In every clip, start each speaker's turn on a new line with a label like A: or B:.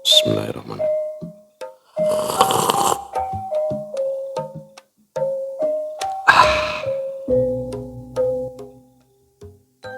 A: Bismillahirrahmanirrahim.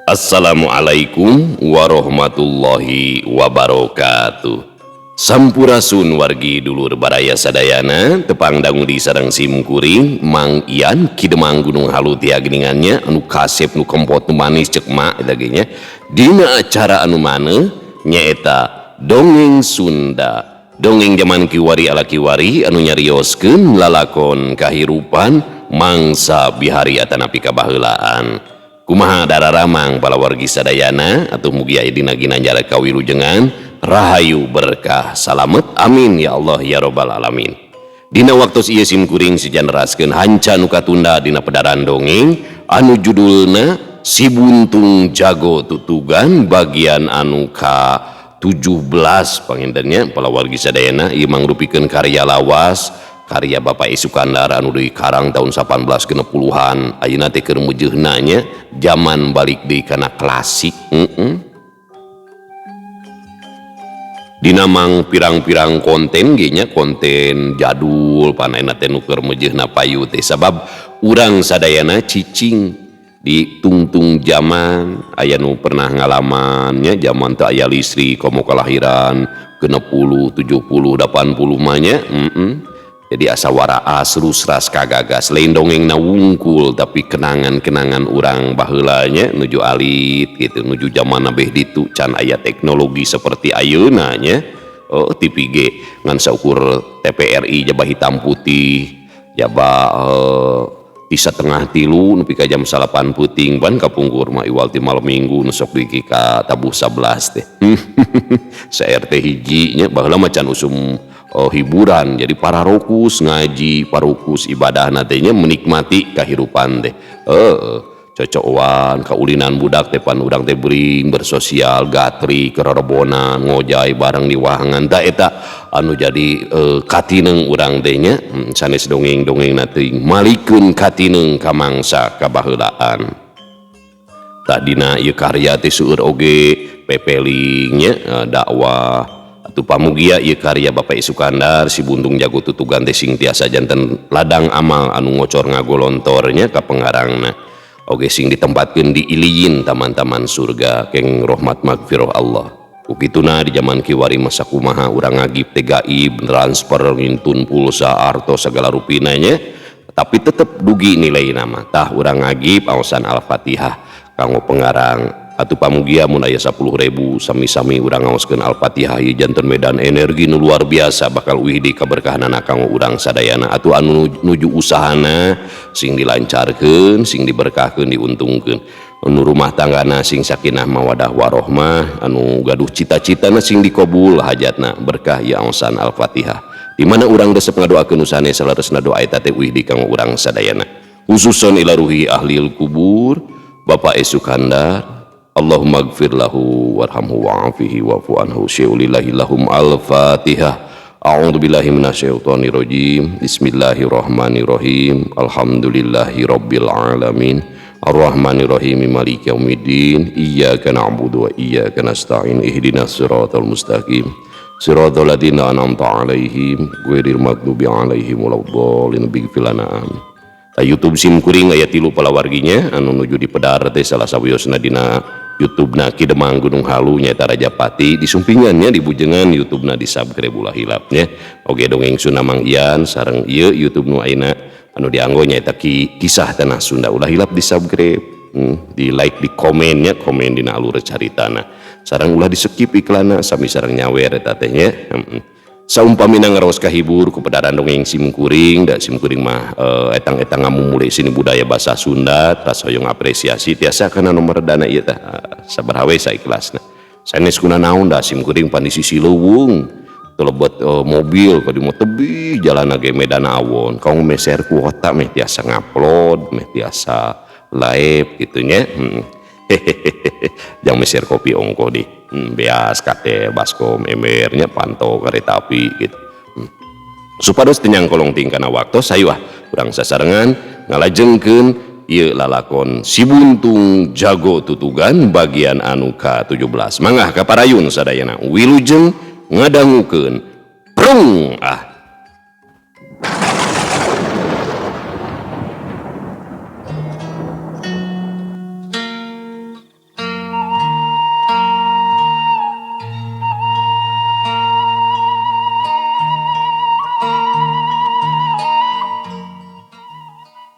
A: Assalamualaikum warahmatullahi wabarakatuh. Sampurasun wargi dulur baraya sadayana tepang dangu di sarang simkuring Mang Ian kidemang gunung halu tia geningannya anu kasep nu kempot nu manis cek mak dagingnya dina acara anu mana nyaeta dongeng Sunda, dongeng zaman kiwari ala kiwari anu nyarioskeun lalakon kahirupan mangsa bihariatan api kabahelaan. Kumaha dararamang pala wargi sadayana atuh mugi aya dina ginanjara kawilujengan rahayu berkah salamet amin ya Allah ya robbal alamin. Dina waktos ieu simkuring sijanraskeun hanca nu katunda dina pedaran dongeng anu judulna Si Buntung Jago Tutugan bagian anu ka 17 pangintennya pala wargi sadayana ieu mangrupikeun karya lawas karya Bapak Sukandar anu dikarang tahun 1860-an ayeuna teh keur meujeunna nya zaman balik deui kana klasik. Dina mang pirang-pirang konten ge nya konten jadul panena teh nu keur meujeunna payu teh sabab urang sadayana cicing di tungtung zaman aya nu pernah ngalamannya zaman teu aya listrik komo kalahiran 60 70 80 mah nya. Jadi asa waraas rusras kagagas lain dongeng na wungkul tapi kenangan-kenangan urang baheulanya nuju alit gitu nuju zaman abeh ditu can aya teknologi seperti ayeuna nya. Oh TV ge ngan saukur TVRI jaba hitam putih jaba 3:30 nepi ka jam 8 puting ban kapungkur mah iwal ti malam minggu nu sok diki ka tabuh 11 teh. Sa RT hiji nya baheula macan usum hiburan jadi para rokus ngaji parokus ibadah nantinya menikmati kehidupan teh cocokan kaulinan budak tepan udang teh bering bersosial gatri kerorobonan ngojay bareng di wahangan da eta anu jadi katineng urang teh nya sanes dongeng-dongeng nanti malikeun katineng ka mangsa kabahelaan. Tadina ieu karya teh seueur oge pepelingnya dakwah atuh pamugia ieu karya Bapak Sukandar Si Buntung Jago Tutugan teh sing tiasa janten ladang amal anu ngocor ngagolontornya ka pengarangna oge sing ditempatkeun di iliyin taman-taman surga keng rahmat magfirah Allah. Ukituna di zaman kiwari masa kumaha urang ngagib teh gaib transfer ngintun pulsa arto segala rupina nya tapi tetep dugi nilai nama tah urang ngagib aosan Al-Fatihah kanggo pengarang atuh pamugia mun aya 10.000 sami-sami urang ngaoskeun Al-Fatihah ieu janten medan energi nu luar biasa bakal wihdi kaberkahanana kanggo urang sadayana atuh anu nuju usahana sing dilancarkeun sing diberkahkeun diuntungkeun anu rumah tanggana sing sakinah mawadah warohmah anu gaduh cita-citana sing dikabul hajatna berkah ya aosan Al-Fatihah di mana urang desep ngadoakeun usahana salaresna doa eta teh wihdi kanggo urang sadayana khususan ila ruhi ahlil kubur Bapak Sukandar Allahumma gfir lahu warhamhu wa'afihi wa'fu anhu syaulillahi lahum al-fatihah. A'udzu billahi minasyaitonir rajim. Bismillahirrahmanirrahim. Alhamdulillahi rabbil alamin. Arrahmanir rahim maliki yaumiddin. Iyyaka na'budu wa iyyaka nasta'in. Ihdinas siratal mustaqim. Siratal ladzina an'amta 'alaihim ghairil maghdubi alaihim waladdallin. Bighfir lana amin. YouTube simkuring aya 3 pala warginya anu nuju di pedar teh salah sawiosna dina YouTube-na Kidemang Gunung Halu nyaeta Rajapati disumpingannya di bujengan YouTube-na di subscribe ulah hilapnya oge dongeng Sunda Mang Ian sareng ieu YouTube nu ayeuna anu dianggo nyaeta kisah tanah Sunda ulah hilap di subscribe di like di komennya komen dina alur caritana sareng ulah di skip iklanna sami sareng nyawer eta teh nya. Saumpamina ngaros kahibur ku pedaran dongeng simkuring da simkuring mah etang-etang ngamumule sini budaya bahasa Sunda tas hoyong apresiasi tiasa kana nomor dana ieu tah sabaraha we saikhlasna sanes kuna naon da simkuring pan di sisi leuweung teu lebet mobil ka di motor tebih jalan ge medan awon kamu meser kuota meh tiasa ngupload meh tiasa live gitu nya. Jang meser kopi ongko di beas kate baskom emernya pantau kereta api gitu supados tenyang kolong tingkana waktu sayuah urang sasarengan ngalajengkeun ieu lalakon Si Buntung Jago Tutugan bagian anu ka 17 mangah ka parayun sadayana wilujeng ngadangukeun prung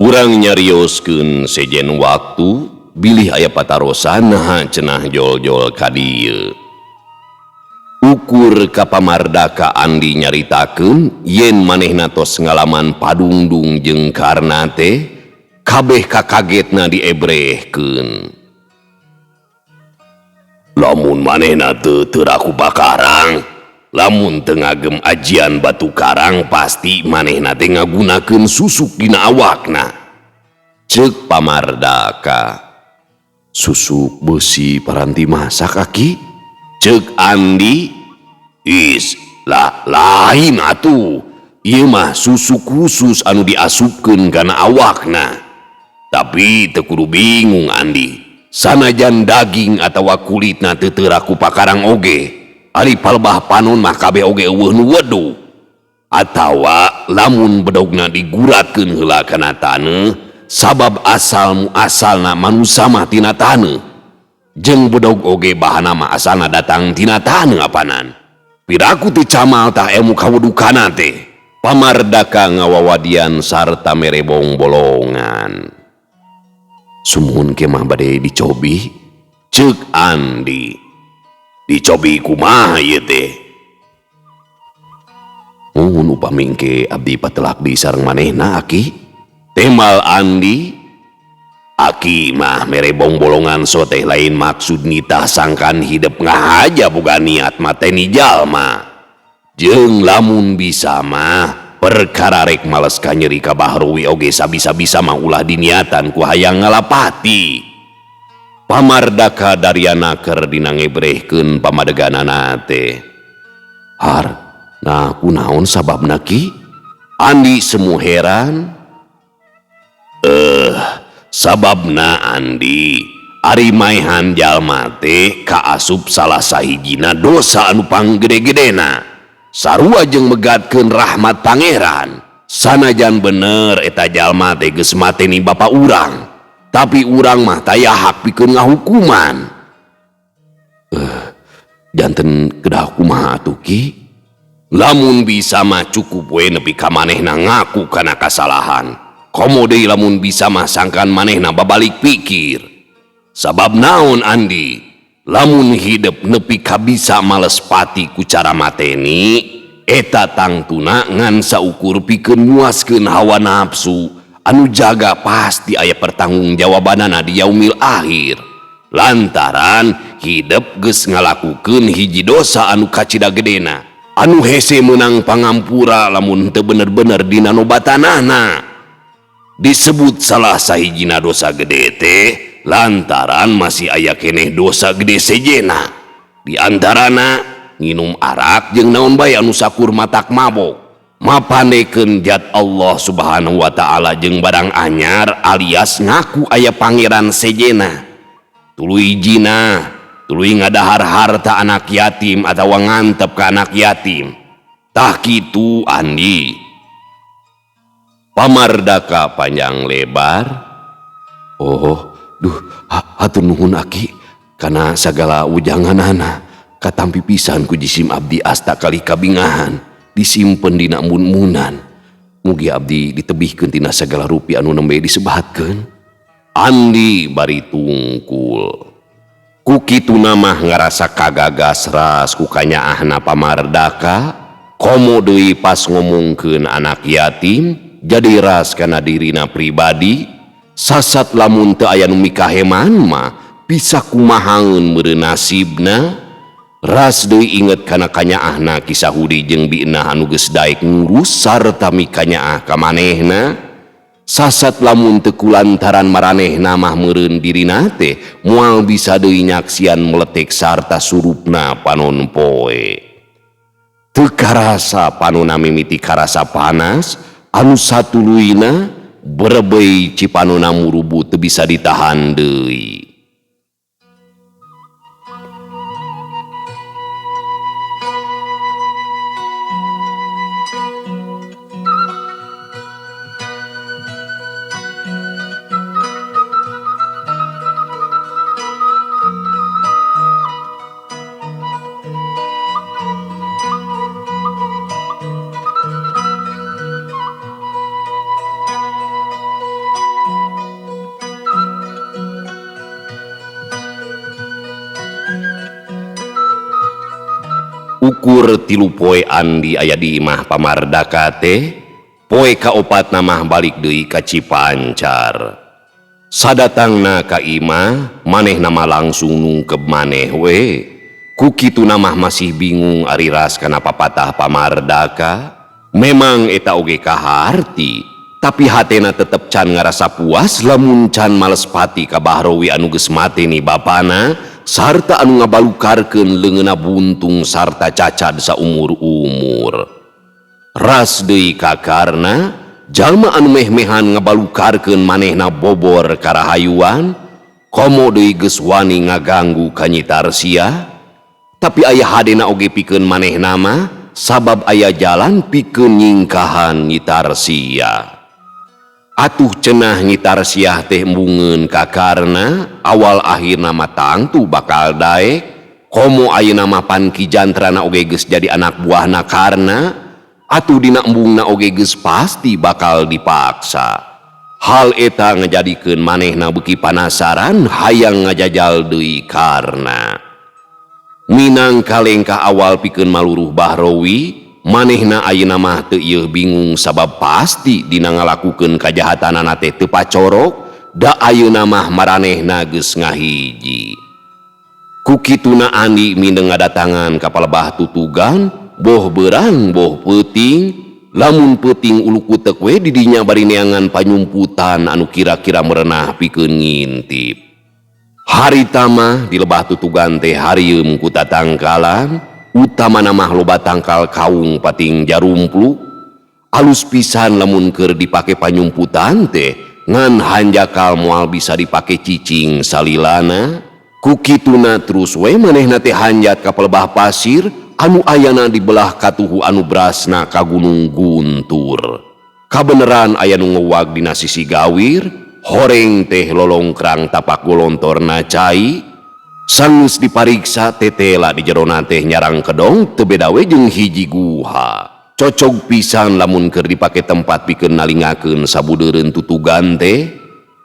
A: urang nyarioskeun sejen waktu bilih aya patarosan naha cenah jol-jol ka dieu. Ukur ka pamardaka Andi nyaritakeun yen manehna tos ngalaman padungdung jeung karna teh kabeh kakagetna diebrehkeun. Lamun manehna teu raku bakarang, lamun teu ngagem ajian batu karang pasti manehna teh ngagunakeun susuk dina awakna. Ceuk pamardaka. Susuk besi paranti masak aki? Ceuk Andi, is lain atuh. Ieu mah susuk khusus anu diasupkeun kana awakna. Tapi teu kudu bingung Andi. Sanajan daging atawa kulitna teu raku pakarang oge, ari palebah panon mah kabeh oge eueuh nu wedu. Atawa lamun bedogna diguratkeun heula kana taneuh, sabab asalna manusa mah tina taneuh. Jeung bedog oge bahana mah asalna datang tina taneuh apanan. Piraku teu camal tah ilmu kawedukana teh. Pamardaka ngawawadian sarta merebong bolongan. Sumuhun ke mah bade dicobi? Ceuk Andi. Dicobi kumaha ieu teh? Mun upami engke abdi patelak di sareng manehna aki? Temal Andi. Aki mah merebong bolongan so teh lain maksud nitah sangkan hidup ngahaja boga niat mateni jalma. Jeung lamun bisa mah perkara rek males ka nyeri ka bahruwi oge sabisa-bisa mah ulah diniatan ku hayang ngalapati. Pamardaka dariana keur dina ngebrehkeun pamadeganana teh. Har, nah kunaon sababna ki? Andi semu heran. Sababna Andi, ari maehan jalma teh kaasup salah sahijina dosa anu panggede-gedena. Sarua jeung megatkeun rahmat pangeran. Sanajan bener eta jalma teh geus mateni bapa urang, tapi urang mah taya hak pikeun ngahukuman. Janten kedah kumaha atuh ki? Lamun bisa mah cukup we nepi ka manehna ngaku kana kasalahan. Komo deui lamun bisa mah sangkan manehna babalik pikir. Sabab naon Andi? Lamun hidup nepi ka bisa males pati ku cara mateni, eta tangtuna ngan saukur pikeun muaskeun hawa nafsu anu jaga pasti aya pertanggung jawabanana di yaumil akhir. Lantaran hidup geus ngalakukeun hiji dosa anu kacida gedena, anu hese menang pangampura lamun teu bener-bener dina nobatanana. Disebut salah sahijina dosa gede teh lantaran masih aya keneh dosa gede sejena. Di antarana nginum arak jeung naon bae anu sakur matak mabok, mapanekeun zat Allah Subhanahu wa taala jeung barang anyar alias ngaku aya pangeran sejena. Tuluy hijina, tuluy ngadahar harta anak yatim atawa ngantep ka anak yatim. Tah kitu Andi. Pamardaka panjang lebar. Oh, duh, hatur nuhun aki kana sagala ujanganana. Katampi pisan ku jisim abdi asta kali kabingahan disimpen dina mun-munan. Mugi abdi ditebihkeun tina sagala rupi anu nembe disebatkeun. Andi bari tungkul. Ku kituna mah ngarasa kagagas ras ku kanyaahna Pamardaka. Komo deui pas ngomongkeun anak yatim. Jadi ras kana dirina pribadi, sasat lamun teu aya nu mikaheman mah bisa kumahangeun meureun nasibna. Ras deui inget kana kanyaahna kisah Hudi jeung bi'na anu geus daek ngurus sarta mikanyaah ka manehna. Sasat lamun teu kulantaran maranehna mah meureun dirina teh moal bisa deui nyaksian meletek sarta surupna panon poe. Teu karasa panonna mimiti karasa panas. Anu satuluina berebei cipanona murubu teu bisa ditahan deui. ukur 3 poe Andi aya di imah pamardaka teh. Poe kaopat namah balik deui ka Cipancar. Sadatangna ka imah maneh nama langsung nungkep maneh we. Ku kitu namah masih bingung ari ras kana papatah pamardaka. Memang eta oge kaharti, tapi hatena tetep can ngarasa puas lamun can males pati ka Bahrowi anu geus mate ni bapana sarta anu ngabalukarkeun leungeunna buntung sarta cacad saumur-umur. Ras deui kakarna jalma anu meh-mehan ngabalukarkeun manehna bobor karahayuan komo deui geus wani ngaganggu ka Nyi Tarsia, tapi aya hadena oge pikeun manehna mah sabab aya jalan pikeun nyingkahan Nyi Tarsia. Atuh cenah Nyi Tarsia teh embungeun kakarna awal akhirna mah tangtu bakal daek komo ayeuna mah pan Ki Jantrana oge geus jadi anak buahna karna atuh dina embungna oge geus pasti bakal dipaksa. Hal eta ngajadikeun manehna beuki panasaran hayang ngajajal deui karna minang kalengkah awal pikeun maluruh Bahrowi manehna ayeuna mah teu ieu bingung sabab pasti dina ngalakukeun kajahatanana teh teu pacorok da ayeuna mah maranehna geus ngahiji. Ku kituna Andi mindeng ngadatangan ka palebah tutugan boh berang boh peuting, lamun peuting ulu kutek we di dinya bari neangan panyumputan anu kira-kira merenah pikeun ngintip. Harita mah di lebah tutugan teh harieum ku tatangkalan, utamana mah loba tangkal kaung pating jarumpluk. Alus pisan lamun keur dipake panyumputan teh ngan hanjakal moal bisa dipake cicing salilana. Ku kituna terus we manehna teh hanjat ka pelebah pasir anu ayana di belah katuhu anu brasna ka Gunung Guntur. Kabeneran aya nu ngeuwag dina sisi gawir, horeng teh lolongkrang tapak golontorna cai. Sanggeus dipariksa tetela di jerona teh nyarang kedong teu beda we jeung hiji guha. Cocog pisan lamun keur dipake tempat pikeun nalingakeun sabudeureun tutugan teh.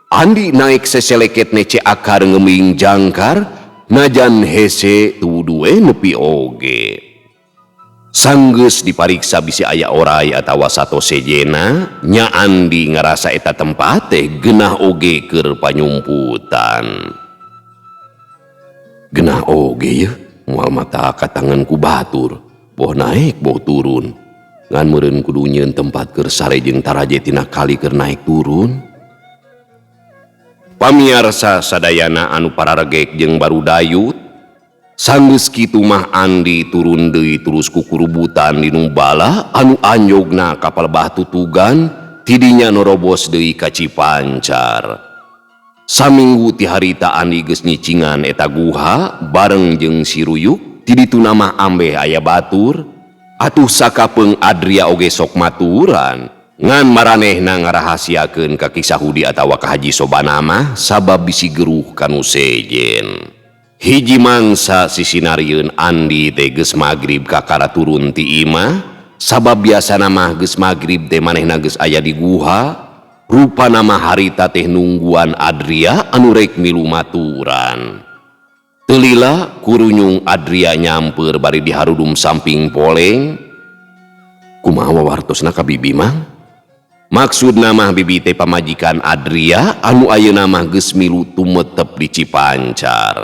A: Andi naik seseleket nece akar ngeming jangkar najan hese tuduwe nepi oge. Sanggeus dipariksa bisi aya oray atawa sato sejena nya Andi ngarasa eta tempat teh geunah oge keur panyumputan. Geunah oge yeuh moal mata katangan ku batur boh naik boh turun ngan meureun kudu nyieun tempat keur sare jeung taraje tina kali keur naik turun. Pamiarsa sadayana anu pararegek jeung barudayut, sanggeus kitu mah Andi turun deui terus ku kurubutan di nu bala anu anjogna ka palebah tutugan tidinya norobos deui ka Cipancar. Saminggu ti harita Andi geus nyicingan eta guha bareng jeung si Ruyuk ti ditu mah ambeh aya batur. Atuh sakapeung Adria oge sok maturan ngan maranehna ngarahasiakeun ka Ki Sahudi atawa ka Haji Sobana mah sabab bisi geruh kanu sejen. Hiji mangsa sisinarieun Andi teh geus magrib kakara turun ti imah sabab biasana mah geus magrib teh manehna geus aya di guha. Rupana mah harita teh nungguan Adria anu rek milu maturan. Teu lila kurunyung Adria nyamper bari di harudum samping poleng. Kumaha wawartosna ka bibi mang? Maksudna mah bibi teh pamajikan Adria anu ayeuna mah geus milu tumetep di Cipancar.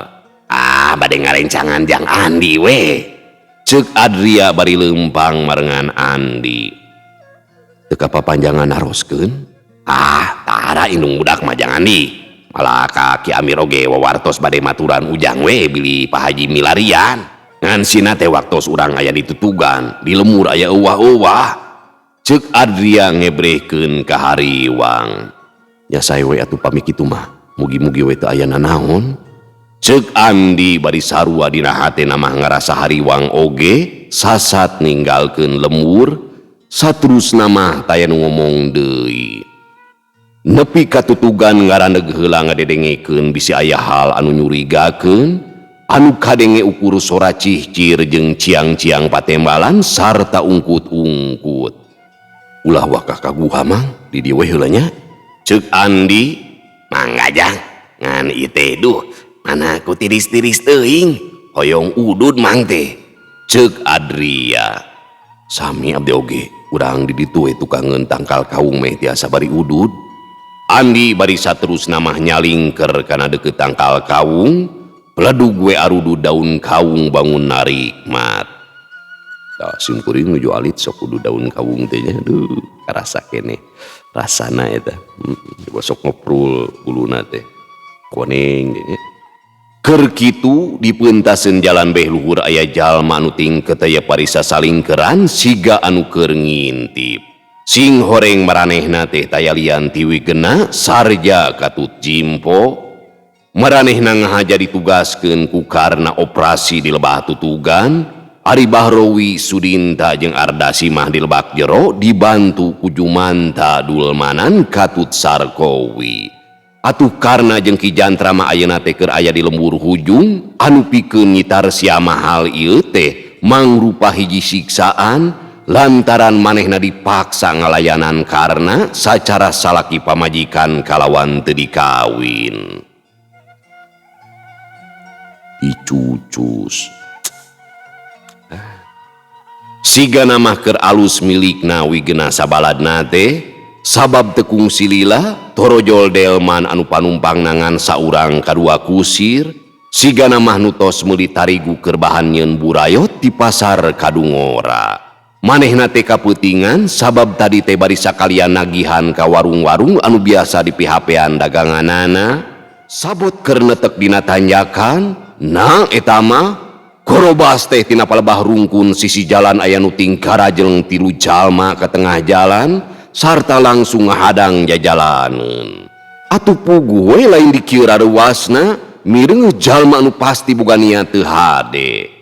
A: Ah bade ngarencangan jang Andi we, ceuk Adria bari leumpang marengan Andi. Teu kapapanjangan naroskeun? Ah tara indung budak mah jang Andi. Malah ka Ki Amir oge wawartos bade maturan ujang we bili Pak Haji milarian. Ngan sina teh waktos urang aya di tutugan, di lemur aya euwah-euwah. Ceuk Adria ngebrehkeun ka hariwang. Ya sae we atuh pami kitu mah, mugi-mugi we teu aya nanaon. Ceuk Andi bari sarua dina hatena mah ngarasa hariwang oge sasat ninggalkeun lemur, saterusna mah taya nu ngomong deui. Nepi ka tutugan ngaraneg heula ngadedengekeun bisi aya hal anu nyurigakeun, anu kadenge ukur sora cihcir jeung ciang-ciang patembalan sarta ungkut-ungkut. Ulah wakah ka guha mang di dieu we heula nya. Ceuk Andi, mangga jang ngan ieu teh duh mana ku tiris-tiris teuing hoyong udud mang teh. Cek Adria. Sami abdi oge, urang di ditu tukangeun tangkal kaung meh tiasa bari udud. Andi bari saterus namah nyalingker kana deket tangkal kaung, peledug we arudu daun kaung bangun narikmat. Tah simkuring nuju alit sok kudu daun kaung teh nya, aduh karasa keneh rasana eta. Sok ngoprul buluna teh. Koneng nya. Keur kitu dipeuntaseun jalan beh luhur aya jalma anu tingket aya parisa salingkeran siga anu keur ngintip. Sing horeng maranehna teh tayalian ti wigena sarja katut jimpo. Maranehna ngahaja ditugaskeun ku karna operasi di lebah tutugan. Ari Bahrowi Sudinta jeung Ardasi mah di lebak jero dibantu ku Jumanta Dulmanan katut Sarkowi. Atuh karna jeung Ki Jantra mah ayeuna teh keur aya di lembur hujung anu pikeun nyitar sia mahal ieu teh mangrupa hiji siksaan lantaran manehna dipaksa ngalayanan karna sacara salaki pamajikan kalawan teu dikawin. Icucus sigana mah keur alus milikna wigena sabaladna teh sabab tekung silila torojol delman anu panumpang nangan saurang kadua kusir sigana mah nutos meuli tarigu keur bahan nyeun burayot di pasar Kadungora. Manehna teh kapeutingan sabab tadi teh bari sakalian nagihan ka warung-warung anu biasa di PHP-an daganganana sabot keur neutek dina tanjakan. Nah eta mah korobas teh tina palebah rungkun sisi jalan aya nu tingkara jeung 3 jalma ka tengah jalan sarta langsung ngahadang jajalaneun. Atuh puguh we lain dikieu raruasna mireng jalma anu pasti boga niat teu hade.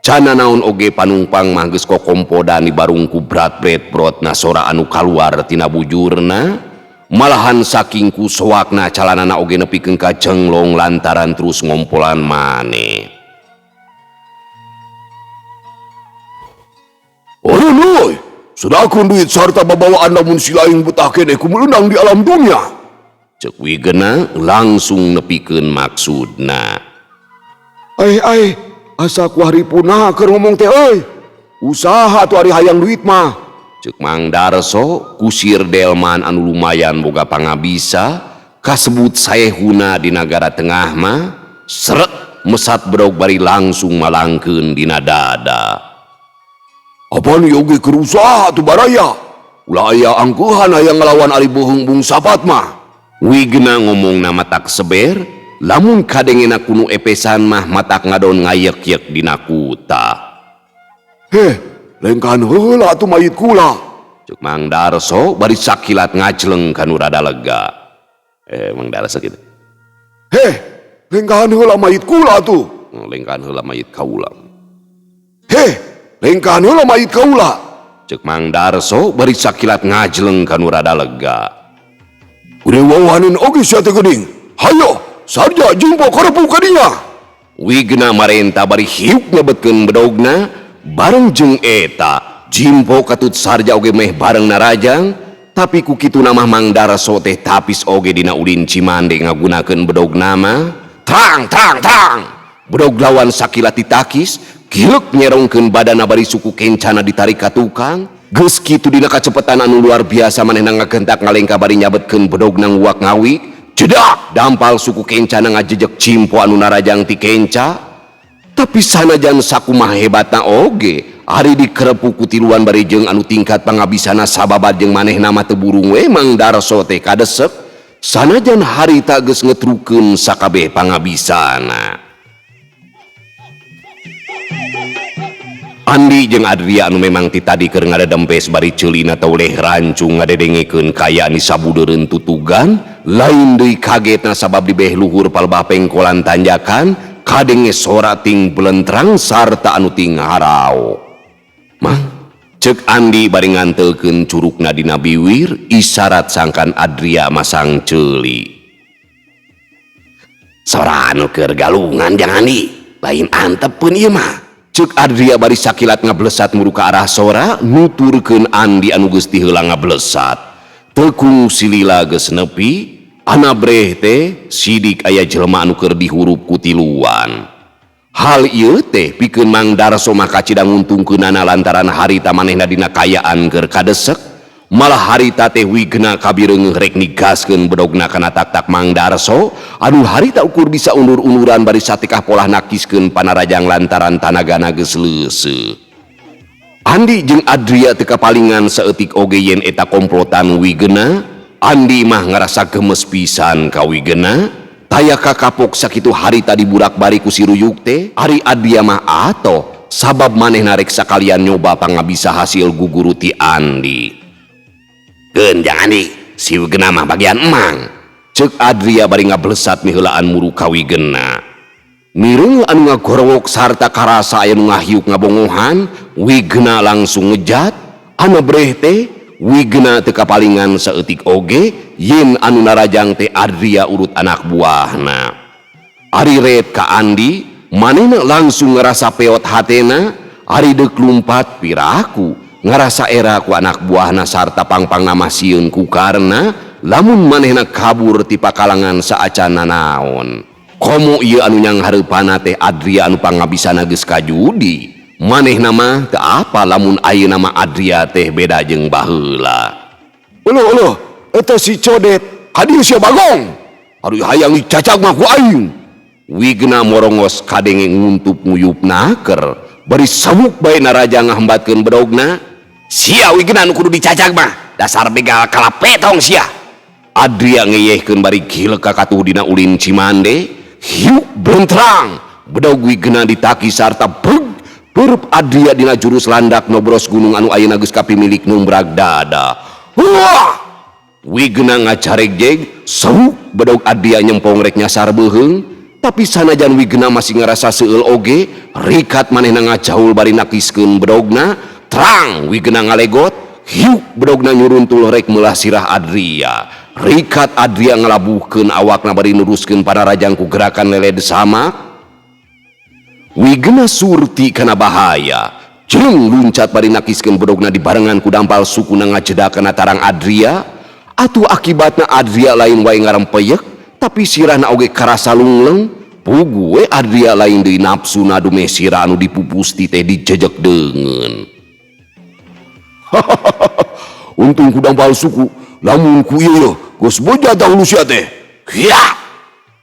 A: Cana naon oge panumpang mah geus kokompodan di barung ku brat-bret-brotna sora anu kaluar tina bujurna. Malahan saking kusoakna calanana oge nepikeun ka cenglong lantaran terus ngompolan maneh. Oi, sedakun duit sarta babawaan lamun si laing betah keneh kumeunang di alam dunia. Cek wigena langsung nepikeun maksudna. Asa ku haripuna keur ngomong teh euy. Usaha tu ari hayang duit mah. Cek Mang Darso kusir delman anu lumayan boga pangabisa kasebut saehuna di nagara tengah mah seret mesat bedog bari langsung malangkeun dina dada. Apaan yogi kerusaha tu baraya? Ulah aya angkuhan hayang ngelawan ari bohong bung sapat mah. Wigena ngomong nama tak seber, lamun kadengena kuno epesan mah matak ngadon ngayek-yek dina kuta. Lengkan heula tu mayit kula. Cuk Mang Darso bari sakilat ngajleng kanu rada lega. Mang Darso kitu. Lengkan heula mayit kula tu. Lengkan heula mayit kaula. Lengkan heula mayit kaula. Cek Mang Darso bari sakilat ngajleng kanu rada lega. Urang wawahaneun oge sia teh geuning. Hayo, sarja jumpo karepu ka dinya. Wigena marenta bari hiuk nyebetkeun bedogna bareng jeung eta jimpo katut sarja oge meh bareng narajang tapi ku kitu namah Mang Darso teh tapis oge dina ulin Cimande ngagunakeun bedog nama tang bedog lawan sakilat ditakis kilek nyerongkeun badanna bari suku kencana ditarik ka tukang geus kitu dina kacepetan anu luar biasa manehna ngagentak ngalengka bari nyabetkeun bedog nang uak ngawi jedak dampal suku kencana ngajejek cimpo anu narajang ti kenca. Tapi sanajan sakumaha hebatna oge ari dikerepu ku tiluan bari jeung anu tingkat pangabisana sababat jeung manehna mah teu burung we Mang Darso teh kadesek sanajan harita geus ngetrukeun sakabeh pangabisana. Andi jeung Adria anu memang ti tadi keur ngadedempes bari ceulina toleh rancung ngadedengekeun kayaan di sabudeureun tutugan lain deui kagetna sabab di beh luhur palebah pengkolan tanjakan kadenge sora ting belentrang sarta anu ting harao. Mang cek Andi bari ngantelkeun curugna dina biwir isyarat sangkan Adria masang ceuli. Sora anu keur galungan jang Andi lain antepkeun ieu mah. Cek Adria bari sakilat ngablesat muruh ka arah sora nuturkeun Andi anu geus ti heula ngablesat. Tekung silila geus nepi anabreh teh sidik aya jelema anu keur dihurup ku tiluan. Hal ieu teh pikeun Mang Darso maka cidang nguntungkeunana lantaran harita manehna dina kayaan keur kadesek, malah harita teh wigna kabireung rek nigaskeun bedogna kana tak-tak Mang Darso anu harita ukur bisa undur-unduran bari satekah polah nakiskeun panarajang lantaran tanagana geus leuseuh. Andi jeung Adria teu kapalingan saeutik oge yen eta komplotan wigena. Andi mah ngarasa gemes pisan ka wigena. Taya kakapok sakitu harita diburak-bari ku si ruyuk teh, ari Adria mah ato sabab manehna rek sakalian nyoba pangabisa hasil guguru ti Andi. Keun jang Andi, si wigena mah bagian emang, ceuk Adria bari ngablesat miheulaan muru ka wigena. Mireung anu ngagorowok sarta karasa aya nu ngahiuk ngabongohan, wigena langsung ngejat. Anu breh teh wigena teu kapalingan saeutik oge yen anu narajang teh Adria urut anak buahna. Ari ret ka Andi, manehna langsung ngerasa peot hatena, ari deuk lumpat piraku ngarasa era ku anak buahna sarta pangpangna masieun ku karna lamun manehna kabur ti pakalangan saacana naon. Komo ieu anu nyang hareupanna teh Adria anu pangabisana geus kajudi. Manehna mah teu apa lamun ayeuna mah Adria teh beda jeung baheula. Eueuh, eta si Codet, hadieu sia Bagong. Aduh hayang dicacag mah ku aing. Wigna morongos kadenge nguntup nguyupna keur bari sabuk bae naraja ngahambatkeun bedogna. Sia wigna anu kudu dicacag mah, dasar begal kalapetong sia. Adria ngeyehkeun bari gilek ka katuh dina ulin Cimande. Hiuk bentrang, bedog wigna ditaki sarta beg. Perep Adria dina jurus landak nobros gunung anu ayeuna geus kapimilik numbrag dada. Wah! Wigna ngacaregjeg, seuk bedog Adria nyempong rek nyasar beuheung, tapi sanajan wigna masih ngerasa seueul oge, rikat manehna ngacaul bari nakiskeun bedogna, terang wigna ngalegot, hiuk bedogna nyuruntul rek meulah sirah Adria. Rikat Adria ngalabuhkeun awakna bari nuruskeun panarajang ku gerakan leled samak. Wigena surti kana bahaya, jeung luncat bari nakiskeun bedogna dibarengan ku dampal sukuna ngajedakeun tarang Adria. Atuh akibatna Adria lain wae ngarempeyek, tapi sirahna oge karasa lungleng. Pugu we Adria lain deui nafsuna dume sirah anu dipupusti teh dijejek deungeun. Untung ku dampal suku, lamun ku ieu geus boja dahulu sia teh. Hiya!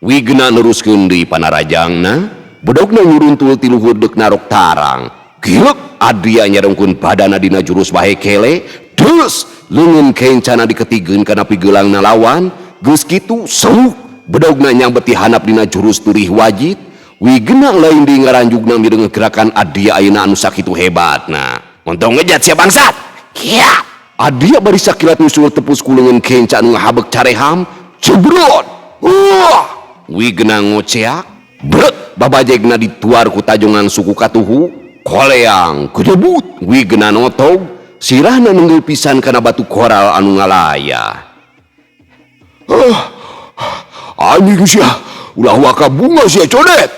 A: Wigena neruskeun deui panarajangna. Bedogna nyuruntul ti luhur deuk narok tarang. Gilek Adria nyarengkeun badana dina jurus bahe kele, deus leungeun kencana diketigkeun kana pigeulangna lawan. Geus kitu seuk bedogna nyambet ti handap dina jurus turih wajid. Wigena lain di ngaranjugna mireung gerakan Adria ayeuna anu sakitu hebatna. Montong ngejat sia bangsat. Kia! Adria bari sakilat nyusul tepus ku leungeun kenca anu ngahabek careham. Cebrot! Wigena ngoceak. Brek babajegna dituar ku tajongan suku katuhu. Koleang kedebut wigena notog, sirahna nenggel pisan kana batu koral anu ngalaya. Anjing sia, ulah waka bunga sia Codet.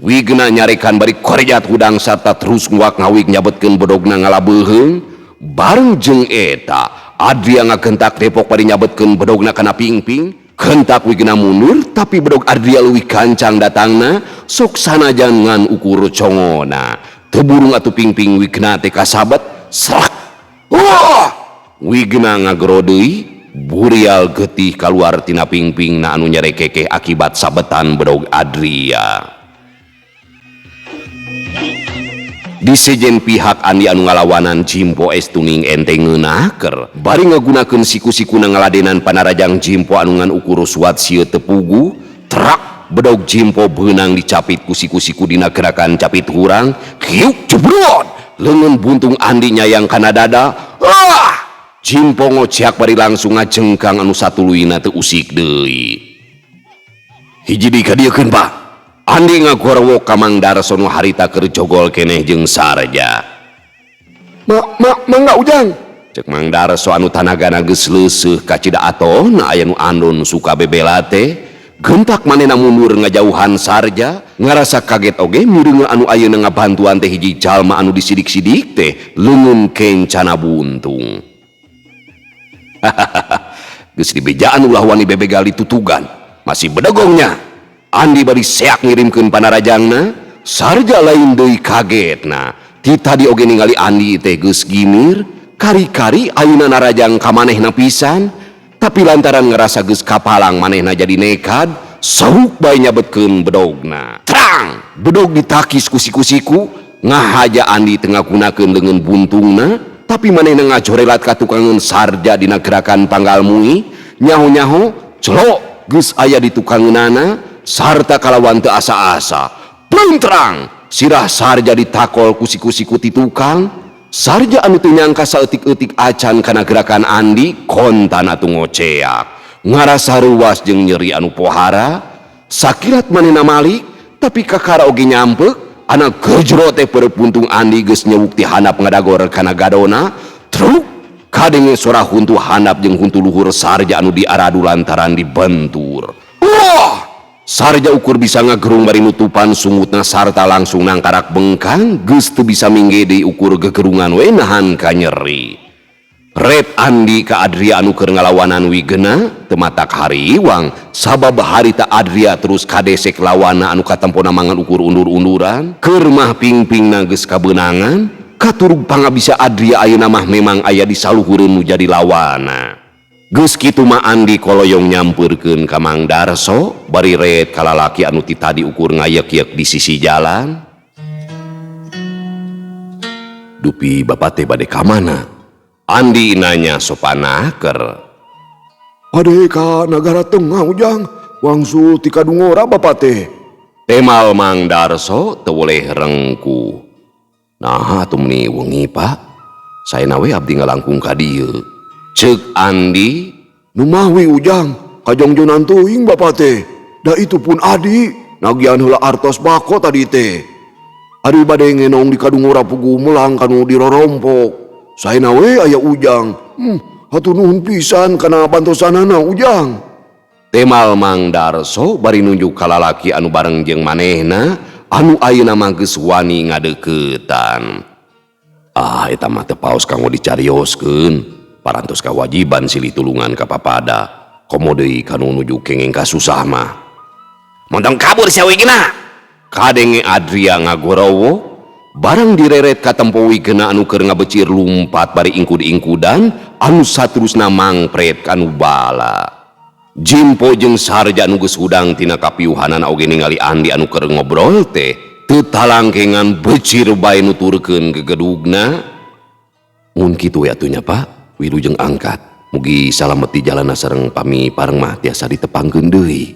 A: Wigena nyarekan bari korejat hudang sarta terus nguak ngawig nyabetkeun bedogna ngalabeuheung. Bareng jeung eta, Adria ngakentak depok bari nyabetkeun bedogna kana pingping. Kentak wigena mundur, tapi bedog Adria leuwih kancang datangna, sok sanajan ngan ukur congona. Teu burung atuh pingping wigena teh kasabet, srak. Wah! Wigena ngagero deui, burial getih kaluar tina pingpingna anu nyarekekeh akibat sabetan bedog Adria. Di sejen pihak Andi anu ngalawanan Jimpo estuning enteng ngeunaker bari ngagunakeun siku-sikuna ngaladenan panarajang Jimpo anu ngan ukur suat sieu tepugu. Trak bedog Jimpo beunang dicapit ku siku-siku dina gerakan capit hurang. Hiuk jebrot leungeun buntung Andi nyayang kana dada. Jimpo ngoceak bari langsung ngajengkang anu satuluyna teu usik deui. Hiji dikadiekeun Pak. Andi ngagorowok ka Mang Darso nu harita keur jogol keneh jeung Sarja. Mangga ujang, cek Mang Darso anu tanagana geus leuseuh ka cida atona aya nu andon suka bebela teh. Gentak manehna mundur ngajauhan Sarja, ngarasa kaget oge mireung anu ayeuna ngabantuan teh hiji jalma anu disidik-sidik teh leungeun kencana buntung. Geus dibejaan ulah wani bebegal ditutugan, masih bedegongnya. Andi bari seak ngirimkeun panarajangna, sarja lain deui kagetna ti tadi oge ningali Andi teh geus gimir kari-kari ayeuna narajang ka manehna pisan tapi lantaran ngerasa geus kapalang manehna jadi nekad sauk bae nyabetkeun bedogna terang bedog ditakis ku siku-siku ngahaja Andi tengah gunakeun dengan buntungna tapi manehna ngajorelat ka tukangan sarja dina gerakan panggal mui nyaho-nyaho celok geus aya di tukangeunana sarta kalawan teu asa-asa terang sirah sarja ditakol kusi-kusiku ti tukang sarja anu teu nyangka saeutik-eutik acan kana gerakan Andi kontana tu ngoceak ngarasa ruas jeung nyeri anu pohara sakirat manehna malik tapi kakara oge nyampeuk anak gejro teh perpuntung Andi geus nyewuk ti handap ngadagor kana gadona truk kadenge suara huntu handap jeung huntu luhur sarja anu diaradu lantaran dibentur wah sarja ukur bisa ngagerung bari nutupan sungutna sarta langsung nangkarak bengkang geus teu bisa mingge deui ukur gegerungan we nahan ka nyeri red Andi ka Adria anu keur ngalawanan wigena teu matak hariwang sabab harita Adria terus kadesek lawana anu katempona mangan ukur undur-unduran keur mah ping-pingna geus kabeunangan katurug pangabisa Adria ayeuna mah memang aya di saluhureun nu jadi lawana geus kitu mah Andi koloyong nyampeurkeun ka Mang Darso bari red ka lalaki anu ti tadi ukur ngayek-yek di sisi jalan dupi bapak teh bade ka mana Andi nanya sopanaker
B: ade ka negara tengah ujang wangsul ti kadungora bapak teh
A: temal Mang Darso teu boleh rengku nah atuh meuni wengi pak saena we abdi ngalangkung ka dieu ceuk Andi
B: numawi ujang kajongjonan teuing bapak teh da itu pun adi nagian heula artos bako tadi teh ari bade ngenong di kadungora pugu melang kanu dirorompok saena we aya ujang hatur nuhun pisan kana bantosanana ujang
A: temal Mang Darso bari nunjuk ka lalaki anu bareng jeung manehna anu ayeuna mah geus wani ngadeuketan eta mah teu paos kanggo dicarioskeun parantos kawajiban silih tulungan ka papada komo deui kanu nuju kengeng ka susah mah montong kabur sia wigina kadenge Adria ngagorowo barang direret ka tempo wigena anu keur ngabecir lumpat bari ingkud-ingkudan anu saterusna mangpret kanu bala Jimpo jeung sarja anu geus hudang tina kapiuhanana oge ningali Andi anu keur ngobrol teh teu talangkengan becir bae nuturkeun gegedugna mun kitu we atunya pak wilujeng angkat mugi salamet di jalanna sareng pami pareng mah tiasa ditepangkeun deui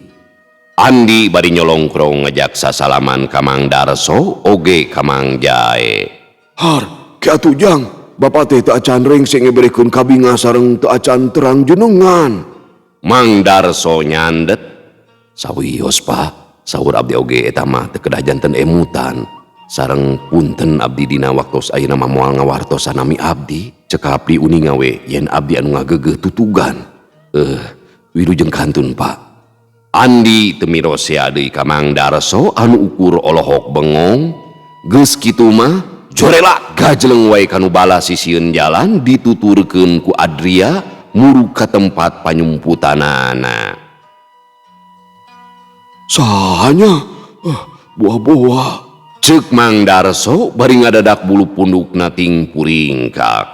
A: Andi bari nyolongkrong ngejak sasalaman ka Mang Darso oge ka Mang Jae
B: har ke atuh jang bapak teh teu acan rengseng ngeberikeun kabinga sareng teu acan terang jenengan
A: Mang Darso nyandet sawios pak saur abdi oge eta mah teu kedah janten emutan sareng punten abdi dina waktos ayeuna mah moal ngawartosan nami abdi cek abdi uninga we yen abdi anu ngageugeuh tutugan wilujeng kantun pak Andi teu mirosea deui ka Mang Darso anu ukur olohok bengong geus kitu mah jorela gajleng wae kanu bala sisieun jalan dituturkeun ku Adria murug ka tempat panyumputanana
B: sahanya buah-buah
A: ceuk Mang Darso bari ngadadak bulu pundukna ting puringkak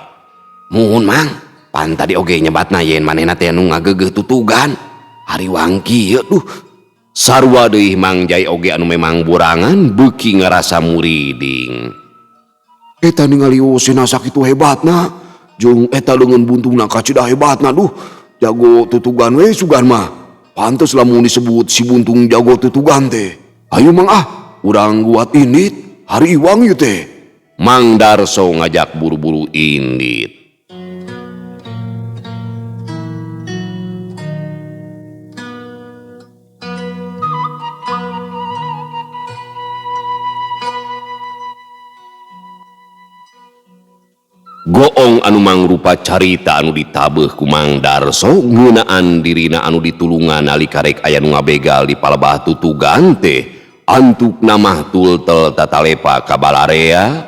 A: muhun Mang pan tadi oge nyebatna yen manehna teh anu ngageugeuh tutugan hariwang kieu duh sarua deui Mang Jai oge anu memang burangan beuki ngarasa muriding
B: eta ningali usina sakitu hebatna jeung eta leungeun buntungna kacida hebatna duh jago tutugan we sugan mah pantes lamun disebut si buntung jago tutugan teh ayo Mang urang guat indit hari iwang ieu teh
A: Mang Darso ngajak buru-buru indit goong anu mangrupa carita anu ditabeuh ku Mang Darso ngeunaan dirina anu ditulungan nalika rek aya nu ngabegal di palebah tutugan teh antukna mah tultel tatalepa ka balarea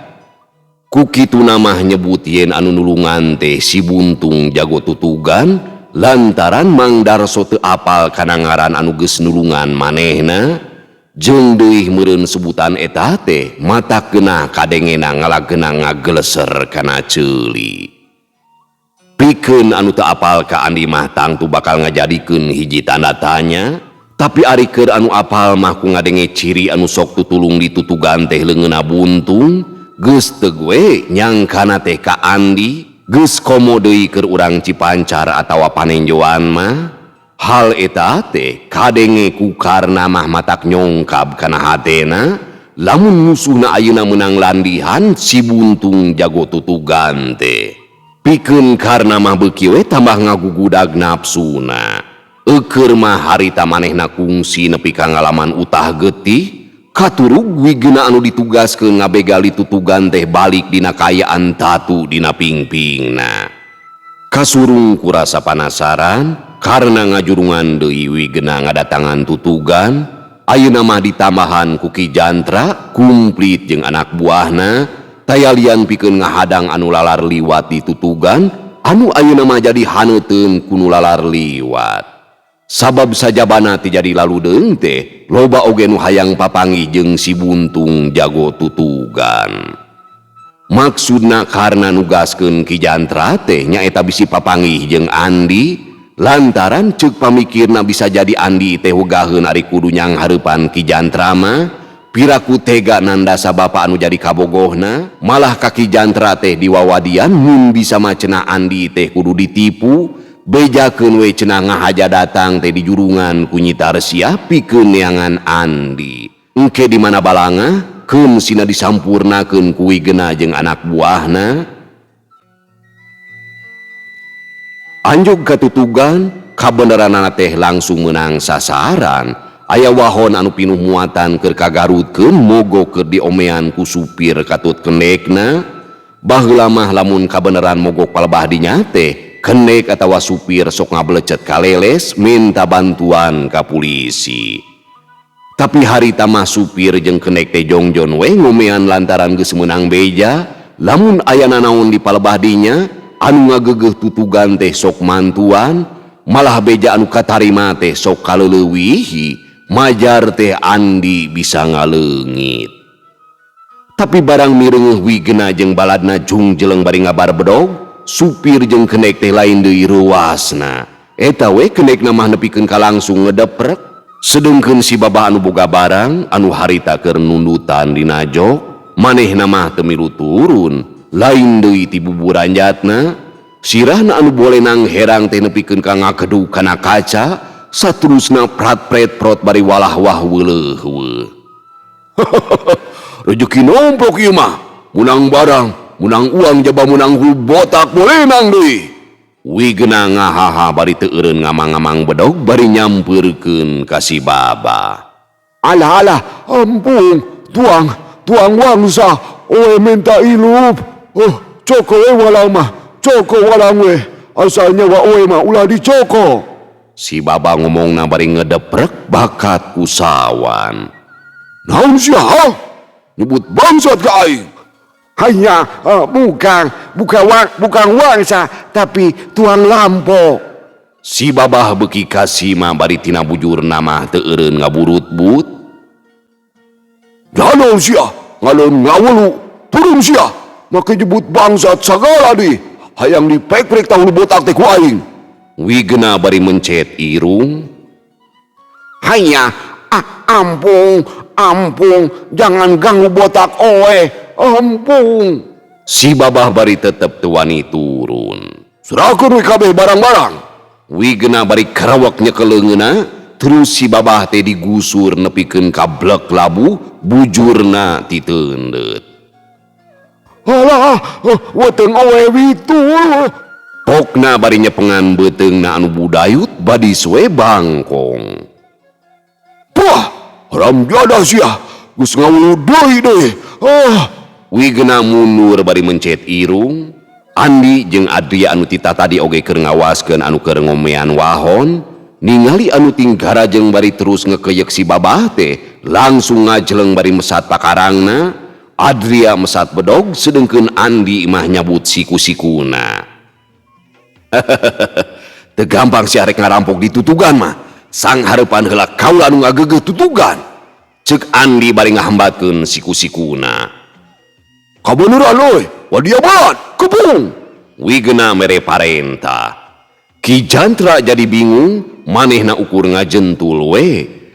A: ku kitu namah nyebut yen anu nulungan teh si buntung jago tutugan lantaran Mang Darso teu apal kana ngaran anu geus nulungan manehna jeung deui meureun sebutan eta teh mata genah kadengena ngalagena ngageleser kana ceuli. Pikeun anu teu apal ka Andi mah tangtu bakal ngajadikeun hiji tanda tanya, tapi ari keur anu apal mah ku ngadenge ciri anu sok tutulung ditutugan teh leungeunna buntung, geus teu we nyangkana teh ka Andi, geus komo deui keur urang Cipancar atawa Panenjoan mah. Hal eta teh kadenge ku karna mah matak nyongkab kana hatena, lamun musuhna ayeuna menang landihan si buntung jago tutugan teh. Pikeun karna mah beuki we tambah ngagugudag nafsuna. Eukeur mah harita manehna kungsi nepi ka ngalaman utah getih, katurug wigeuna anu ditugaskeun ngabegali tutugan teh balik dina kayaan tatu dina pingpingna. Kasurung ku rasa panasaran karena ngajurungan deui wigeuna ngadatangan tutugan, ayeuna mah ditambahan ku Ki Jantra kumplit jeung anak buahna tayalian pikeun ngahadang anu lalar liwat di tutugan anu ayeuna mah jadi haneuteun ku nu lalar liwat. Sabab sajabana teh jadi laludeung teh loba oge nu hayang papanggih jeung si buntung jago tutugan. Maksudna karena nugaskeun Ki Jantra teh nyaeta bisi papanggih jeung Andi, lantaran ceuk pamikirna bisa jadi Andi teh wegaheun ari kudu nyanghareupan Ki Jantra mah, piraku tega nandasa bapa anu jadi kabogohna, malah ka Ki Jantra teh diwawadian mun bisa mah cenah Andi teh kudu ditipu, bejakeun we cenah ngahaja datang teh di jurungan ku Nyi Tarsia pikeun neangan Andi. Engke di mana balanga keun sina disampurnakeun ku wigeuna jeung anak buahna. Anjog katutugan kabeneranna teh langsung menang sasaran. Aya wahon anu pinuh muatan keur kagarutkeun mogok keur diomean ku supir katut kendekna. Baheula mah lamun kabeneran mogok palebah dinya teh kendek atawa supir sok ngablecet kaleles minta bantuan ka polisi. Tapi harita mah supir jeung kendek teh jongjon we ngomean lantaran geus meunang beja, lamun aya nanaon di palebah dinya anu ngageugeuh tutugan teh sok mantuan, malah beja anu katarima teh sok kaleulewihi, majar teh Andi bisa ngaleungit. Tapi barang mireungeuh wigeuna jeung baladna jungjeleng bari ngabar bedog, supir jeung kendek teh lain deui ruasna. Eta we kendekna mah nepikeun ka langsung ngedeprek. Sedengkeun si babah anu boga barang anu harita keur nundutan dina jok, manehna mah teu milu turun, lain deui ti buburanjatna. Sirahna anu bolenang herang teh nepikeun ka ngakedug kana kaca, saterusna prat-pret-prot bari walah-wah weuleuh weuh. Rezeki nomplok ieu mah, munang barang, munang uang jaba munang hulu botak bolenang deui. Wigeuna ngahaha bari teu eureun ngamang-ngamang bedog bari nyampeurkeun ka si babah.
B: Alah, ampun, tuang wangsa, oe minta ilup. Coko we walang mah, coko walang we. Asalnya wa oe mah ulah dicoko.
A: Si babah ngomongna bari ngedeprek bakat kusawan.
B: Naon sia? Nyebut bangsat ka aing. Hanya bukan wangsa tapi tuang lampo.
A: Si babah beuki kasima bari tina bujurna mah teu eureun ngaburut-but.
B: Jano sia ngalon ngawulu turun sia make nyebut bangsat sagala di hayang dipek-pek tahu botak teh ku aing.
A: Wigeuna bari mencet irung.
B: Hanya ampung jangan ganggu botak oe. Ampun.
A: Si babah bari tetep teu wani turun.
B: Serahkeun we kabeh barang-barang.
A: Wigeuna bari karawak nyekeleungeuna, terus si babah teh digusur nepikeun ka blek labu, bujurna ti teundeut.
B: Alah, weteng oe witul.
A: Pokna bari nyepengan beuteungna anu budayut badi sue bangkong.
B: Pah, haram jadah sia, geus ngawulu deui.
A: Wigeuna mundur bari mencet irung. Andi jeung Adria anu tita tadi oge keur ngawaskeun anu keur ngomean wahon, ningali anu tinggara jeung bari terus ngekeyek si babah teh, langsung ngajeleng bari mesat pakarangna. Adria mesat bedog sedengkeun Andi mah nyabut siku-sikuna. Teu gampang si arek ngarampok di tutugan mah. Sang hareupan heula kaula anu ngageugeuh tutugan. Cek Andi bari ngahambatkeun siku-sikuna.
B: Kabeneran oi, wadiabat, kebung.
A: Wigena mere parenta. Ki Jantra jadi bingung, manehna ukur ngajentul we.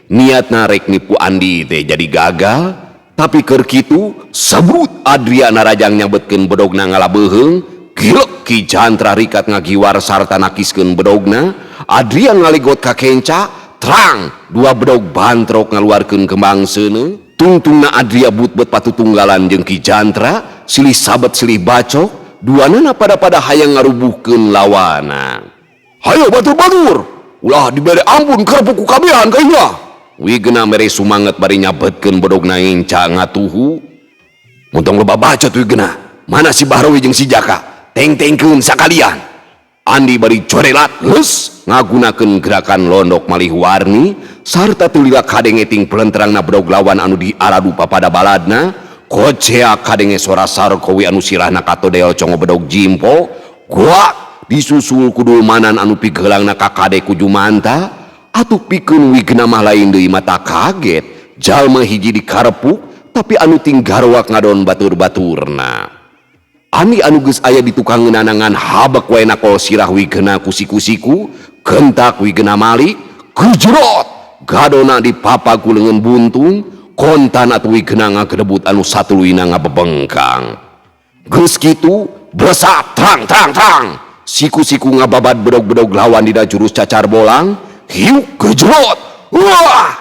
A: Niatna rek nipu Andi teh jadi gagal, tapi keur kitu sabrut Adriana rajang nyabetkeun bedogna ngalabeheung. Gilek Ki Jantra rikat ngagiwar sarta nakiskeun bedogna. Adrian ngaligot ka kenca, terang dua bedog bantrok ngaluarkeun kembang seuneu. Tungtungna Adria but-but patutunggalan jeung Ki Jantra, silih sabet silih bacok, duanana pada hayang ngarubuhkeun lawana.
B: Hayo batur-batur, ulah dibere ampun kerepuk ku kabehan kayaknya.
A: Wigena mere sumanget bari nyabetkeun bedogna nginca ngatuhu. Muntong loba bacot Wigena, mana si Bahrowi jeung si Jaka? Teng-tengkeun sakalian. Andi bari corelat leus ngagunakeun gerakan londok malih warni sarta tulila kadenge ting pelenterangna bedog lawan anu diaradu papada baladna. Kocea kadenge sora sarkowi anu sirahna katodel congo bedog jimpo. Guak disusul kudul manan anu pigeulangna kakade ku Jumanta. Atuh pikeun Wigena mah lain deui mata kaget. Jalma hiji dikarepuk tapi anu ting garwak ngadon batur-baturna. Andi anu geus aya di tukang ngeunangan habek wae nakol sirah Wigena kusiku-siku, kentak Wigena malik, gejrot, gadona dipapa ku leungeun buntung, kontan atuh Wigena ngagedebut anu satuluina ngabebengkang. Geus kitu, bresap trang, siku-siku ngababad bedog-bedog lawan dina jurus cacar bolang, hiuk gejrot, wah!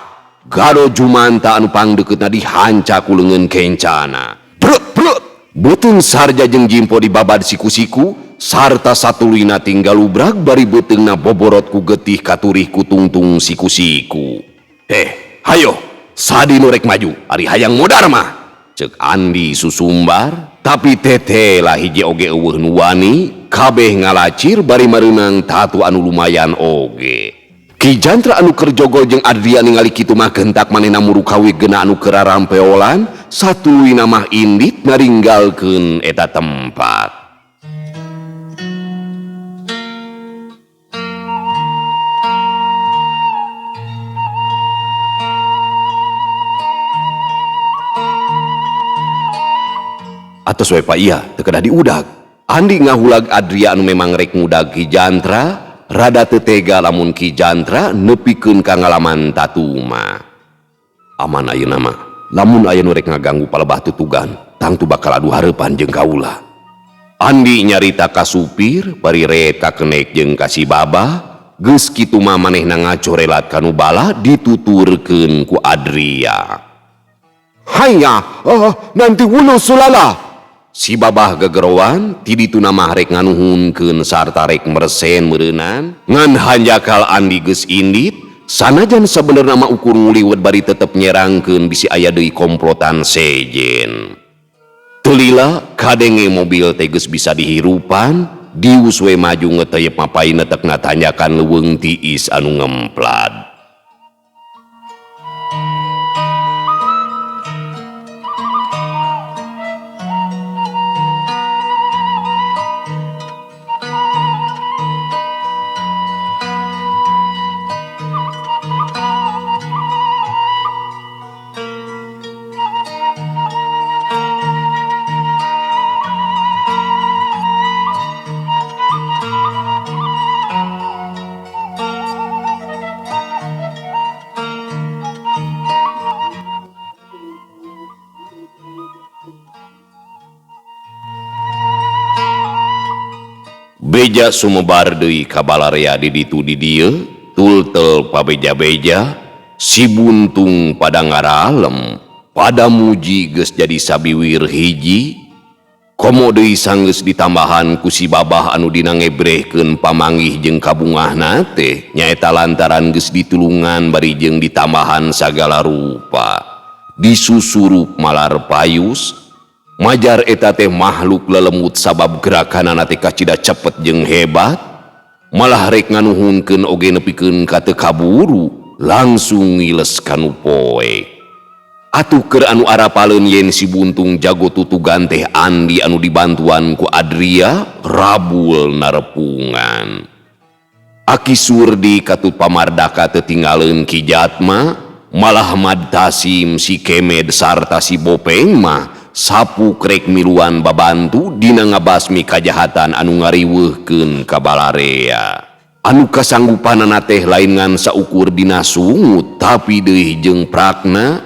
A: Gado Jumanta anu pangdeuketna dihanca ku leungeun kencana. Beuteung sarja jeung jimpo dibabad siku-siku sarta satulina tinggal ubrag bari beuteungna boborot ku getih katurih ku tungtung siku-siku. Hayo, sadino rek maju, ari hayang modar mah. Cek Andi susumbar, tapi tete lah hiji oge eueuh nu wani, kabeh ngalacir bari mareunang tatu anu lumayan oge. Ki Jantra anu keur jogol jeung Adrian ningali kitu mah gentak manehna muruka Wigena anu keur rarampeolan, satuluina mah indit naringgalkeun eta tempat. Atos we Pak iya teu kedah diudag. Andi ngahulag Adria anu memang rek ngudag Ki Jantra. Rada tetega lamun Ki Jantra nepikeun ka ngalaman tatuma. Aman ayeuna mah, lamun aya nu rek ngaganggu palebah tutugan, tangtu bakal adu hareupan jeung kaula. Andi nyarita ka supir, bari reet ka kenek jeung ka si Babah, geus kitu mah manehna ngacorelat kanu bala dituturkeun ku Adria.
B: Hanya, nanti wulu sulala.
A: Si Babah gegerowan ti dituna mah rek nganuhunkeun sarta rek meresen meureunan ngan hanjakal Andi geus indit sanajan sabenerna mah ukur nguliwet bari tetep nyerangkeun bisi aya deui komplotan sejen. Tulila kadenge mobil teh geus bisa dihirupan dius we maju ngeteyep mapai netekna tanjakan leuweung tiis anu ngemplad. Beja sumebar deui ka balarea di ditu di dieu, tultel pabeja-beja, si buntung pada ngaralem, pada muji geus jadi sabiwir hiji, komo deui sanggeus ditambahan ku si Babah anu dina ngebrehkeun pamanggih jeung kabungahna teh, nyaeta lantaran geus ditulungan bari jeung ditambahan sagala rupa, disusurup malar payus, majar eta teh makhluk lelemut sabab gerakanana teh kacida cepet jeung hebat, malah rek nganuhunkeun oge nepikeun ka teu kaburu, langsung ngiles kanu poe. Atuh keur anu arapaleun yen si buntung jago tutugan teh Andi anu dibantuan ku Adria rabul narepungan. Aki Surdi katut pamardaka teu tinggaleun Ki Jatma, malah Mad Tasim si Kemed sarta si Bopeng mah sapu krek miluan babantu dina ngabasmi kajahatan anu ngariweuhkeun ka Balarea. Anu kasanggupanana teh lain ngan saukur dina sungut tapi deui jeung prakna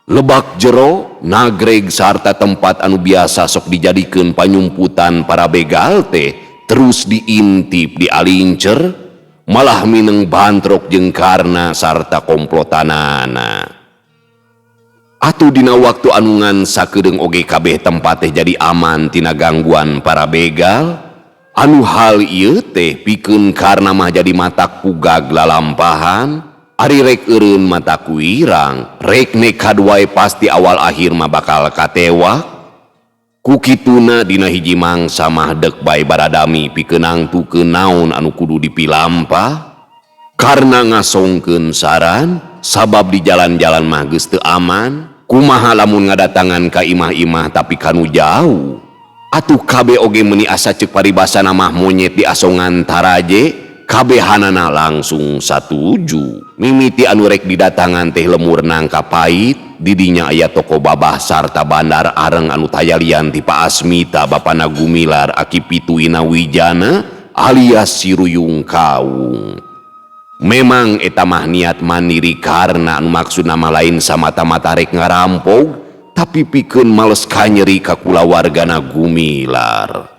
A: lebak jero nagreg sarta tempat anu biasa sok dijadikeun panyumputan para begal teh terus diintip dialincer malah mineng bantrok jeung karna sarta komplotanana. Atuh dina waktu anu ngan sakedeung oge kabeh tempat teh jadi aman tina gangguan para begal. Anu hal ieu teh pikeun karna mah jadi matak pugag lalampahan, ari rek eureun matak wirang, rek nekad wae pasti awal akhir mah bakal katewak. Kukituna dina hiji mangsa mah dek bae baradami pikeun nangtukeun naon anu kudu dipilampah. Karna ngasongkeun saran, sabab di jalan-jalan mah geus teu aman, kumaha lamun ngadatangan ka imah-imah tapi kanu jauh. Atuh kabe oge meuni asa ceuk paribasana mah monyet di asongan taraje, kabehanana langsung satuju. Mimiti anu rek didatangan teh lemur nangka pait, didinya aya toko babah sarta bandar areng anu tayalian ti Pa Asmita bapana Gumilar aki pituina Wijana alias si Ruyung Kawung. Memang eta mah niat mandiri karna anu maksudna mah lain samata-mata rek ngarampog, tapi pikeun males kanyeri ka kulawargana Gumilar.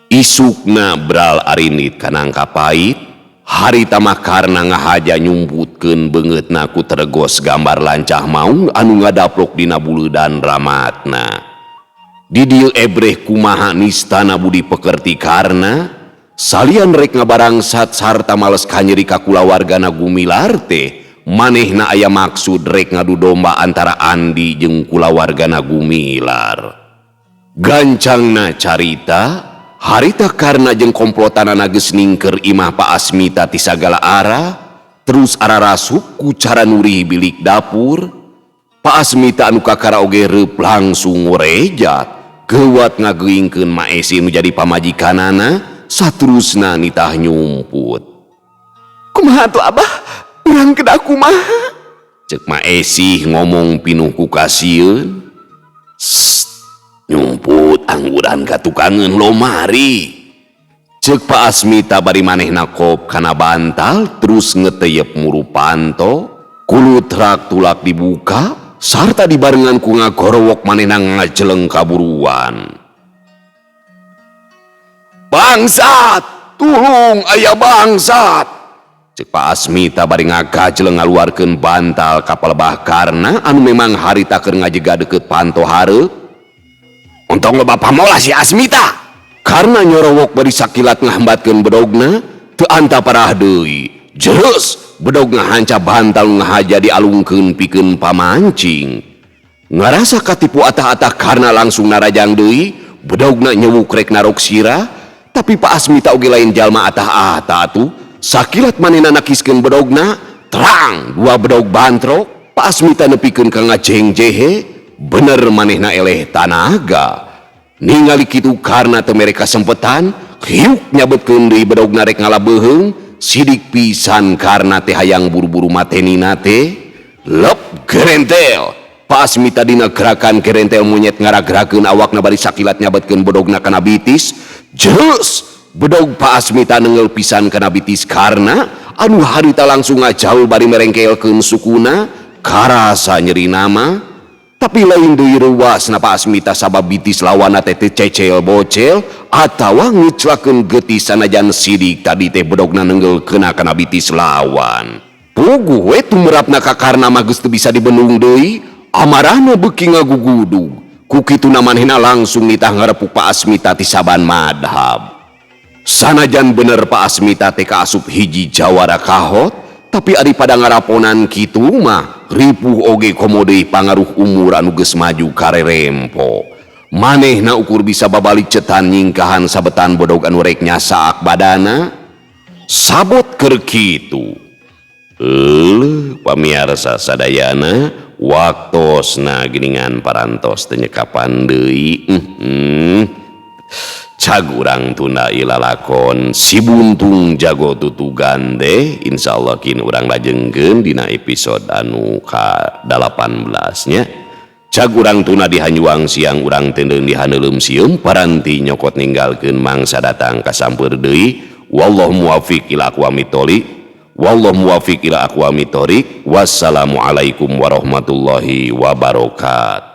A: Isukna bral arinit ka nangka pait, harita mah karna ngahaja nyumputkeun beungeutna ku teregos gambar lancah maung anu ngadaplok dina buleudan ramatna. Di dieu ebreh kumaha nistana budi pekerti karna salian rek ngabarangsat sarta males kanyeri ka kulawargana Gumilar teh manehna aya maksud rek ngadu domba antara Andi jeung kulawargana Gumilar. Gancangna carita, harita karna jeung komplotanana geus ningker imah Pa Asmita ti sagala arah, terus ararasuk ku cara nurih bilik dapur. Pa Asmita anu kakara oge reup langsung ngorejat, geuwat ngageuingkeun Maesi nu jadi pamajikanana, saterusna nitah nyumput.
C: Kumaha tuh Abah? Urang kedah kumaha?
A: Cek Maesi ngomong pinuh ku kasieun. Nyumput angguran katukangeun lomari. Cek Pa Asmita bari manehna kop kana bantal terus ngeteyep muru panto, kulut rak tulak dibuka sarta dibarengan ku ngagorowok manehna ngajeleng kaburuan. Bangsat, tulung aya bangsat. Cek Pa Asmita bari ngagajeleng ngaluarkeun bantal kapal bah karna anu memang harita keur ngajega deukeut panto hareup. Ontong bapak mola si Asmita. Karna nyorowok bari sakilat ngahambatkeun bedogna, teu anta parah deui. Jeus bedog ngahanca bantal ngahaja dialungkeun pikeun pamancing. Ngarasa katipu atah-atah karna langsung narajang deui, bedogna nyewuk rek narok sirah, tapi Pa Asmita oge lain jalma atah-atah atuh. Sakilat manehna nakiskeun bedogna, terang dua bedog bantrok. Pa Asmita nepikeun ka ngajeng jehe, bener manehna eleh tanaga. Ningali kitu karna teu mere kasempetan, hiuk nyabetkeun deui bedogna rek ngalabeuheung, sidik pisan karna teh hayang buru-buru matenina teh. Lep gerentel. Pa Asmita dina gerakan gerentel monyet ngaragrakeun awakna bari sakilat nyabetkeun bedogna kana bitis. Jeus bedog Pa Asmita nengeul pisan kana bitis karna anu harita langsung ngajaul bari merengkelkeun sukuna, karasa nyeri nama. Tapi lain deui reuasna Pa Asmita sabab bitis lawanna teh cecel bocel atawa ngiclakeun geutis sanajan sidik tadi teh bedogna nengeulkeun kana bitis lawan. Puguh we tumrapna ka karna mah geus teu bisa dibendung deui, amarahna beuki ngagugudug. Ku kituna manehna langsung nitah ngarepuk Pa Asmita ti saban madhab. Sanajan bener Pa Asmita teh kaasup hiji jawara kahot, tapi ari pada ngaraponan kitu mah ripuh oge komo deui pangaruh umur anu geus maju karerempo. Manehna ukur bisa babalik cetan nyingkahan sabetan bodog anu rek nyasaak badana. Sabot keur kitu. Pamiarsa sadayana waktosna geningan parantos teu nyekapan deui. cag urang tunda ilalakon si buntung jago tutugan deh, insyaallah kin urang lajengkeun dina episode anu ka 18 nya. Cag urang tuna dihanyuang siang urang tendeung dihaneulem sieum paranti nyokot ninggalkeun mangsa datang kasampeur deui. Wallahu muwaffiq ila aqwamit thoriq. Wallahu muwaffiq ila aqwamit thoriq. Wassalamualaikum warahmatullahi wabarakatuh.